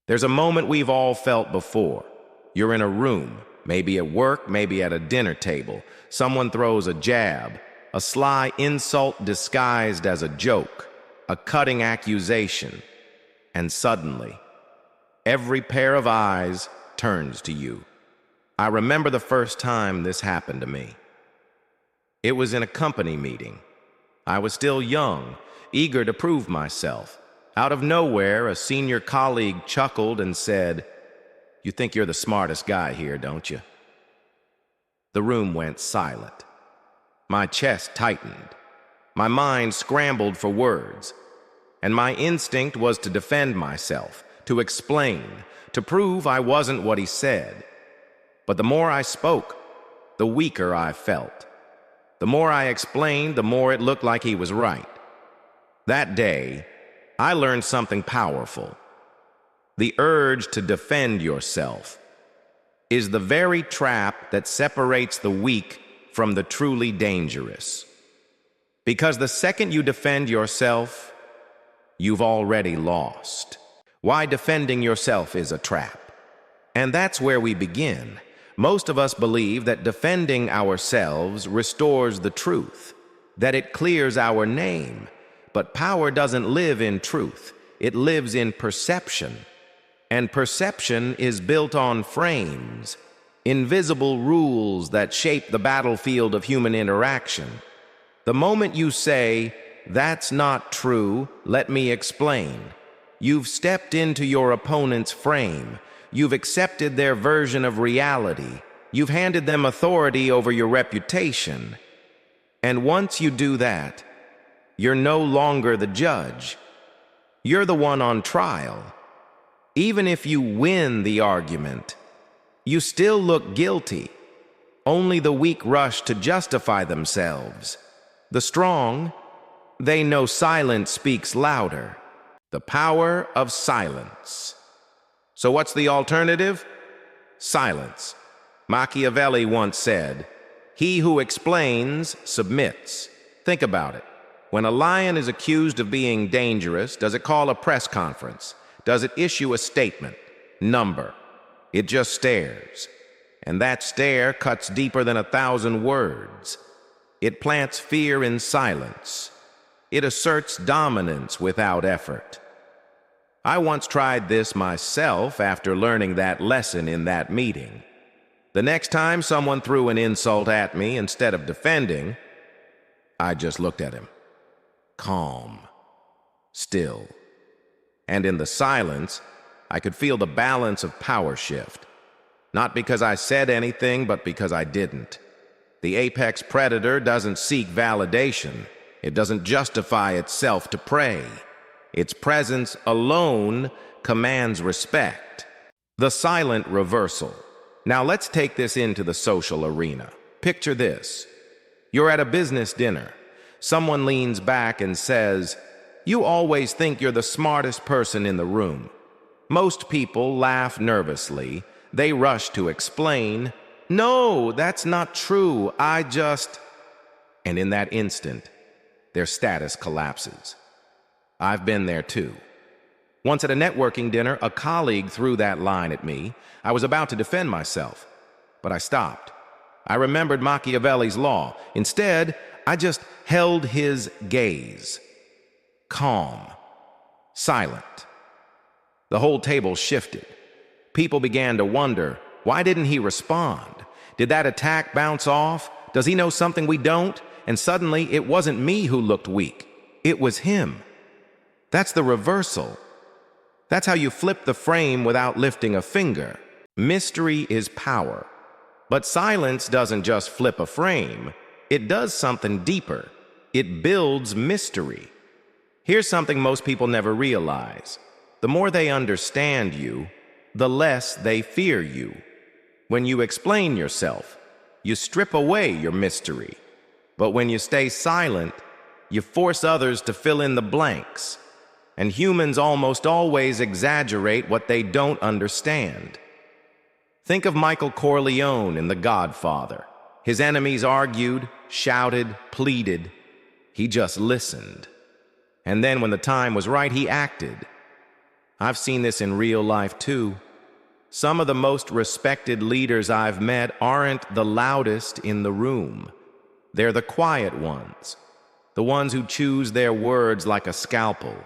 There's a moment we've all felt before. You're in a room, maybe at work, maybe at a dinner table. Someone throws a jab, a sly insult disguised as a joke, a cutting accusation, and suddenly, every pair of eyes turns to you. I remember the first time this happened to me. It was in a company meeting. I was still young, eager to prove myself. Out of nowhere, a senior colleague chuckled and said, "You think you're the smartest guy here, don't you?" The room went silent. My chest tightened. My mind scrambled for words. And my instinct was to defend myself, to explain, to prove I wasn't what he said. But the more I spoke, the weaker I felt. The more I explained, the more it looked like he was right. That day, I learned something powerful. The urge to defend yourself is the very trap that separates the weak from the truly dangerous. Because the second you defend yourself, you've already lost. Why defending yourself is a trap. And that's where we begin. Most of us believe that defending ourselves restores the truth, that it clears our name. But power doesn't live in truth. It lives in perception. And perception is built on frames, invisible rules that shape the battlefield of human interaction. The moment you say, "That's not true, let me explain," you've stepped into your opponent's frame. You've accepted their version of reality. You've handed them authority over your reputation. And once you do that, you're no longer the judge. You're the one on trial. Even if you win the argument, you still look guilty. Only the weak rush to justify themselves. The strong, they know silence speaks louder. The power of silence. So what's the alternative? Silence. Machiavelli once said, "He who explains submits." Think about it. When a lion is accused of being dangerous, does it call a press conference? Does it issue a statement? Number. It just stares. And that stare cuts deeper than 1,000 words. It plants fear in silence. It asserts dominance without effort. I once tried this myself after learning that lesson in that meeting. The next time someone threw an insult at me, instead of defending, I just looked at him. Calm. Still. And in the silence, I could feel the balance of power shift. Not because I said anything, but because I didn't. The apex predator doesn't seek validation. It doesn't justify itself to prey. Its presence alone commands respect. The silent reversal. Now let's take this into the social arena. Picture this. You're at a business dinner. Someone leans back and says, "You always think you're the smartest person in the room." Most people laugh nervously. They rush to explain, "No, that's not true. I just..." And in that instant, their status collapses. I've been there too. Once at a networking dinner, a colleague threw that line at me. I was about to defend myself, but I stopped. I remembered Machiavelli's law. Instead, I just held his gaze. Calm. Silent. The whole table shifted. People began to wonder, why didn't he respond? Did that attack bounce off? Does he know something we don't? And suddenly, it wasn't me who looked weak. It was him. That's the reversal. That's how you flip the frame without lifting a finger. Mystery is power. But silence doesn't just flip a frame. It does something deeper. It builds mystery. Here's something most people never realize. The more they understand you, the less they fear you. When you explain yourself, you strip away your mystery. But when you stay silent, you force others to fill in the blanks. And humans almost always exaggerate what they don't understand. Think of Michael Corleone in The Godfather. His enemies argued, shouted, pleaded. He just listened. And then when the time was right, he acted. I've seen this in real life too. Some of the most respected leaders I've met aren't the loudest in the room. They're the quiet ones, the ones who choose their words like a scalpel.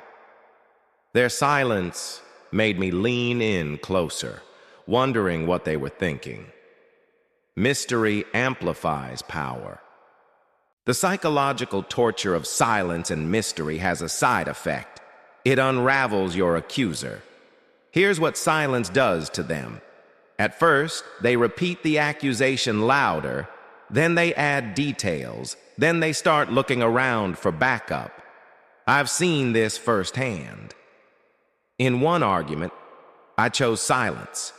Their silence made me lean in closer, wondering what they were thinking. Mystery amplifies power. The psychological torture of silence and mystery has a side effect. It unravels your accuser. Here's what silence does to them. At first, they repeat the accusation louder, then they add details, then they start looking around for backup. I've seen this firsthand. In one argument, I chose silence,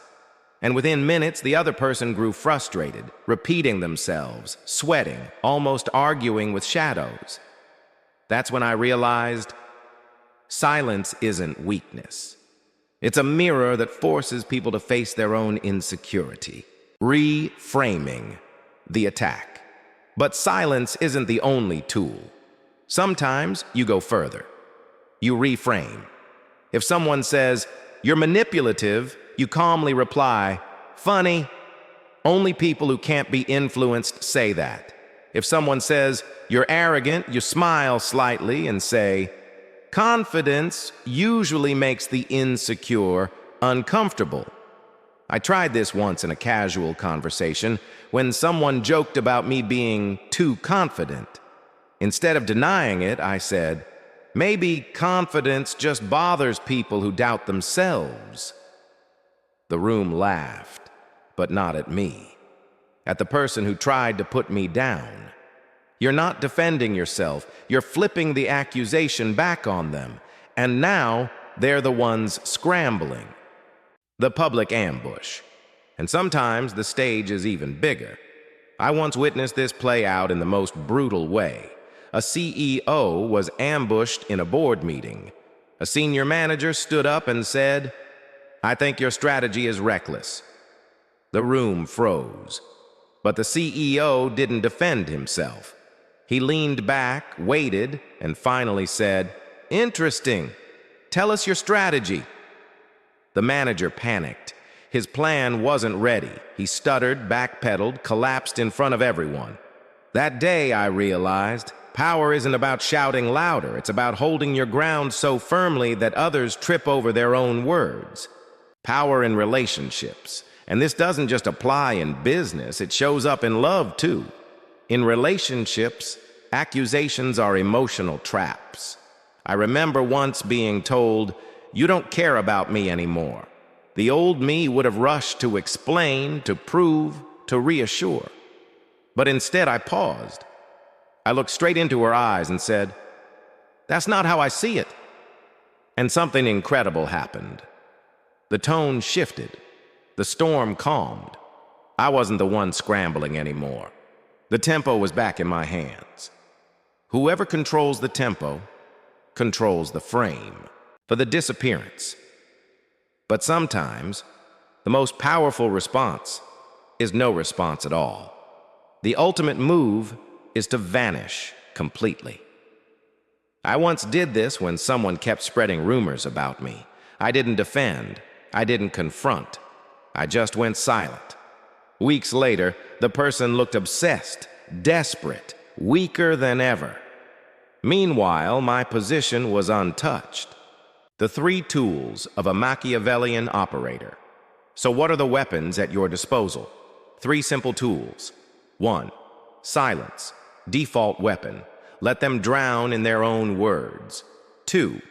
and within minutes, the other person grew frustrated, repeating themselves, sweating, almost arguing with shadows. That's when I realized silence isn't weakness. It's a mirror that forces people to face their own insecurity, reframing the attack. But silence isn't the only tool. Sometimes you go further. You reframe. If someone says, "You're manipulative," you calmly reply, "Funny." Only people who can't be influenced say that. If someone says, "You're arrogant," you smile slightly and say, "Confidence usually makes the insecure uncomfortable." I tried this once in a casual conversation when someone joked about me being too confident. Instead of denying it, I said, "Maybe confidence just bothers people who doubt themselves." The room laughed, but not at me. At the person who tried to put me down. You're not defending yourself, you're flipping the accusation back on them, and now they're the ones scrambling. The public ambush. And sometimes the stage is even bigger. I once witnessed this play out in the most brutal way. A CEO was ambushed in a board meeting. A senior manager stood up and said, "I think your strategy is reckless." The room froze. But the CEO didn't defend himself. He leaned back, waited, and finally said, "Interesting. Tell us your strategy." The manager panicked. His plan wasn't ready. He stuttered, backpedaled, collapsed in front of everyone. That day, I realized, power isn't about shouting louder. It's about holding your ground so firmly that others trip over their own words. Power in relationships. And this doesn't just apply in business, it shows up in love too. In relationships, accusations are emotional traps. I remember once being told, "You don't care about me anymore." The old me would have rushed to explain, to prove, to reassure. But instead I paused. I looked straight into her eyes and said, "That's not how I see it." And something incredible happened. The tone shifted. The storm calmed. I wasn't the one scrambling anymore. The tempo was back in my hands. Whoever controls the tempo controls the frame for the disappearance. But sometimes, the most powerful response is no response at all. The ultimate move is to vanish completely. I once did this when someone kept spreading rumors about me. I didn't defend. I didn't confront. I just went silent. Weeks later, the person looked obsessed, desperate, weaker than ever. Meanwhile, my position was untouched. The 3 tools of a Machiavellian operator. So what are the weapons at your disposal? 3 simple tools. 1. Silence. Default weapon. Let them drown in their own words. 2.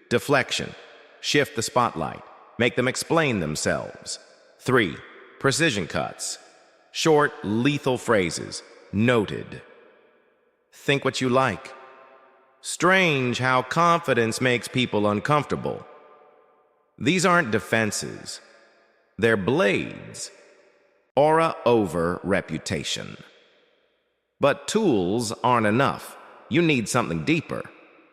Deflection. Shift the spotlight. Make them explain themselves. 3. Precision cuts. Short, lethal phrases. Noted. Think what you like. Strange how confidence makes people uncomfortable. These aren't defenses. They're blades. Aura over reputation. But tools aren't enough. You need something deeper.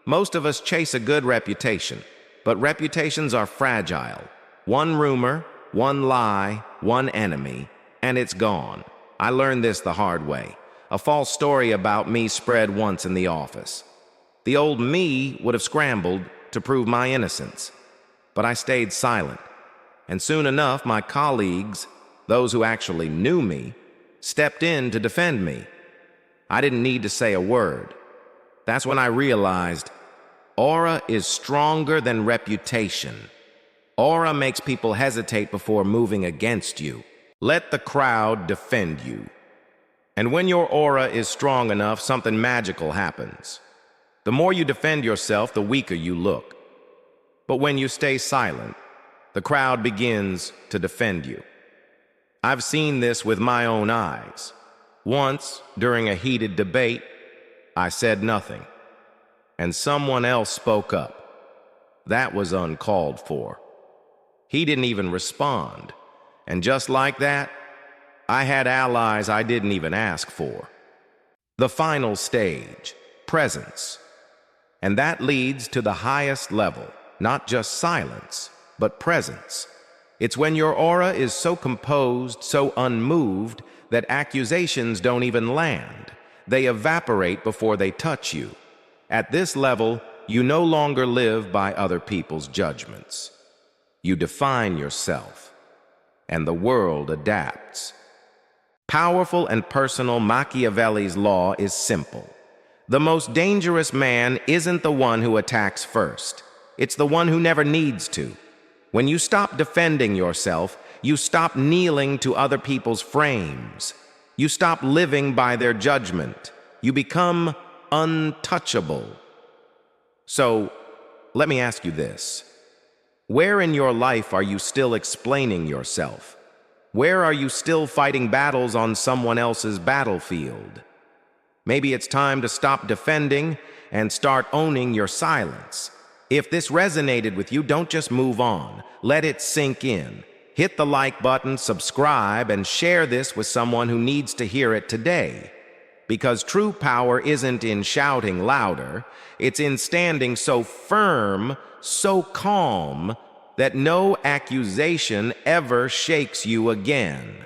Most of us chase a good reputation, but reputations are fragile. One rumor, one lie, one enemy, and it's gone. I learned this the hard way. A false story about me spread once in the office. The old me would have scrambled to prove my innocence. But I stayed silent, and soon enough my colleagues, those who actually knew me, stepped in to defend me. I didn't need to say a word. That's when I realized aura is stronger than reputation. Aura makes people hesitate before moving against you. Let the crowd defend you. And when your aura is strong enough, something magical happens. The more you defend yourself, the weaker you look. But when you stay silent, the crowd begins to defend you. I've seen this with my own eyes. Once, during a heated debate, I said nothing, and someone else spoke up. That was uncalled for. He didn't even respond, and just like that, I had allies I didn't even ask for. The final stage, presence. And that leads to the highest level, not just silence, but presence. It's when your aura is so composed, so unmoved, that accusations don't even land. They evaporate before they touch you. At this level, you no longer live by other people's judgments. You define yourself, and the world adapts. Powerful and personal, Machiavelli's law is simple. The most dangerous man isn't the one who attacks first. It's the one who never needs to. When you stop defending yourself, you stop kneeling to other people's frames. You stop living by their judgment. You become untouchable. So, let me ask you this. Where in your life are you still explaining yourself? Where are you still fighting battles on someone else's battlefield? Maybe it's time to stop defending and start owning your silence. If this resonated with you, don't just move on. Let it sink in. Hit the like button, subscribe, and share this with someone who needs to hear it today. Because true power isn't in shouting louder, it's in standing so firm, so calm, that no accusation ever shakes you again.